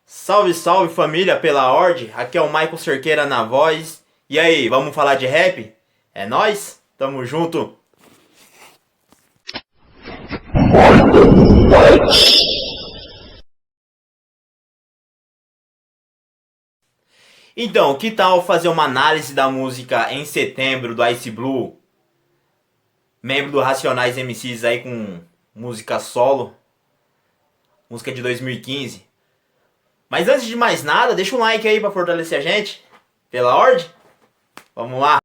Salve, salve família pela Ord, aqui é o Michael Cerqueira na voz. E aí, vamos falar de rap? É nóis? Tamo junto! Então, que tal fazer uma análise da música Em Setembro do Ice Blue? Membro do Racionais MCs aí com música solo, música de 2015. Mas antes de mais nada, deixa um like aí pra fortalecer a gente, pela Ord. Vamos lá!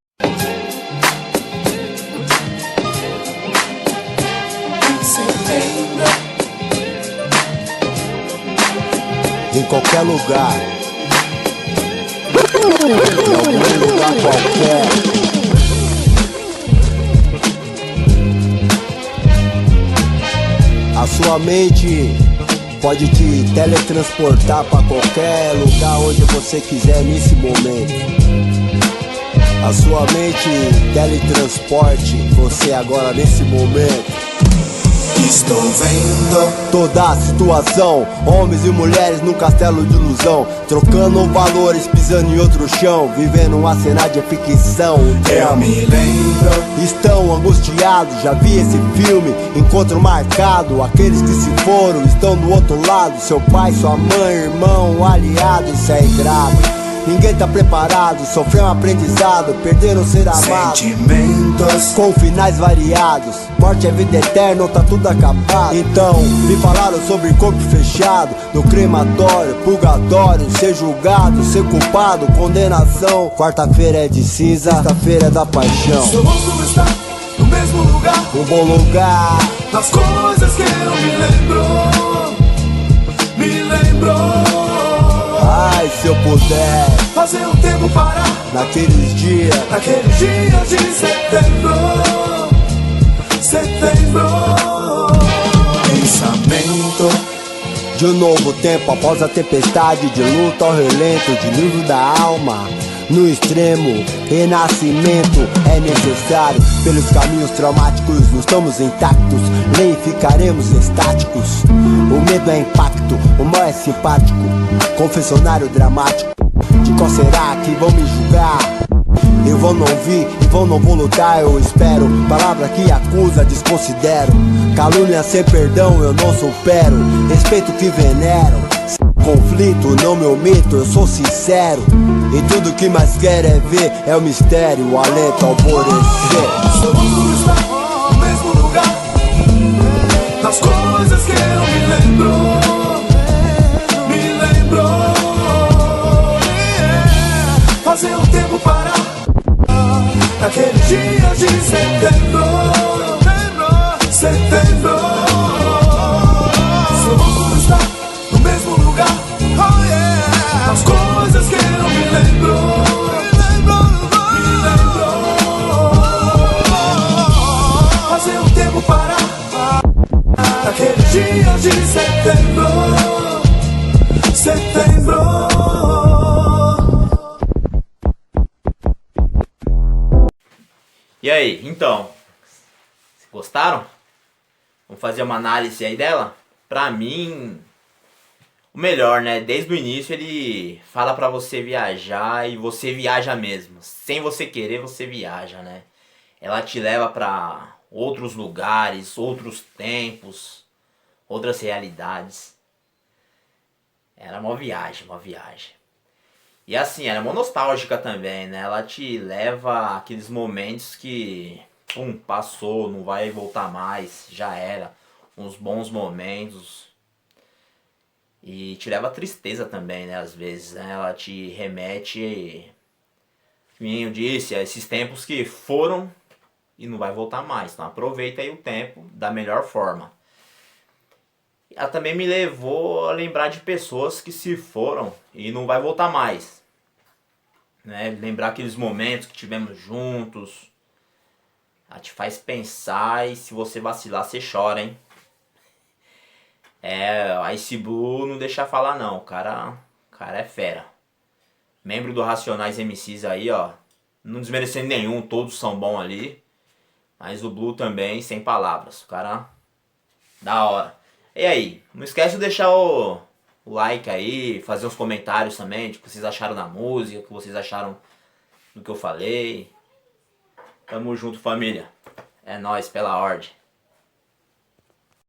Em qualquer lugar, em algum lugar qualquer. A sua mente pode te teletransportar para qualquer lugar onde você quiser nesse momento. A sua mente teletransporte você agora nesse momento. Estou vendo toda a situação, homens e mulheres num castelo de ilusão, trocando valores, pisando em outro chão, vivendo uma cena de ficção. Eu me lembro. Estão angustiados, já vi esse filme, encontro marcado. Aqueles que se foram estão do outro lado, seu pai, sua mãe, irmão, aliado. Isso é grave. Ninguém tá preparado, sofreu um aprendizado, perderam ser amados. Sentimentos com finais variados, morte é vida eterna ou tá tudo acabado. Então, me falaram sobre corpo fechado, no crematório, purgatório, ser julgado, ser culpado, condenação. Quarta-feira é de cinza, sexta-feira é da paixão. Seu rosto está no mesmo lugar, Um bom lugar, nas coisas que eu me lembro. Me lembro. ai, se eu puder, Fazer o tempo parar naqueles dias, naqueles dias de setembro. Setembro. Pensamento de um novo tempo após a tempestade, de luta ao relento, de livro da alma. No extremo, renascimento é necessário. Pelos caminhos traumáticos não estamos intactos, nem ficaremos estáticos. O medo é impacto, o mal é simpático. Confessionário dramático, de qual será que vão me julgar? Eu vou não vir, e vou não vou lutar, eu espero. Palavra que acusa, desconsidero. Calúnia sem perdão, eu não supero. Respeito que venero. Conflito, não me omito, eu sou sincero. E tudo que mais quero é ver, é o mistério, o alento, alvorecer. seu mundo está no mesmo lugar, nas coisas que eu me lembro. Me lembro. Fazer o tempo parar naqueles dias de setembro. Setembro. Seu mundo está no mesmo lugar, nas coisas que eu me lembro. Me lembro. Fazer o tempo parar naqueles dias de setembro. Setembro. E aí, então, gostaram? Vamos fazer uma análise aí dela? Pra mim, o melhor, né? Desde o início ele fala pra você viajar e você viaja mesmo. Sem você querer, você viaja, né? Ela te leva pra outros lugares, outros tempos, outras realidades. Era uma viagem, uma viagem. E assim, ela é mó nostálgica também, né? Ela te leva àqueles momentos que, passou, não vai voltar mais, já era. Uns bons momentos. E te leva a tristeza também, né? Às vezes, né? Ela te remete, como eu disse, a esses tempos que foram e não vai voltar mais. Então aproveita aí o tempo da melhor forma. Ela também me levou a lembrar de pessoas que se foram e não vai voltar mais, né? Lembrar aqueles momentos que tivemos juntos. Ela te faz pensar e se você vacilar, você chora, hein? A Ice Blue não deixa falar não, o cara é fera. Membro do Racionais MCs aí, ó. Não desmerecendo nenhum, todos são bons ali. Mas o Blue também, sem palavras. O cara, da hora. E aí, não esquece de deixar o o like aí, fazer uns comentários também, tipo, o que vocês acharam da música, o que vocês acharam do que eu falei. Tamo junto, família. É nóis, pela ordem.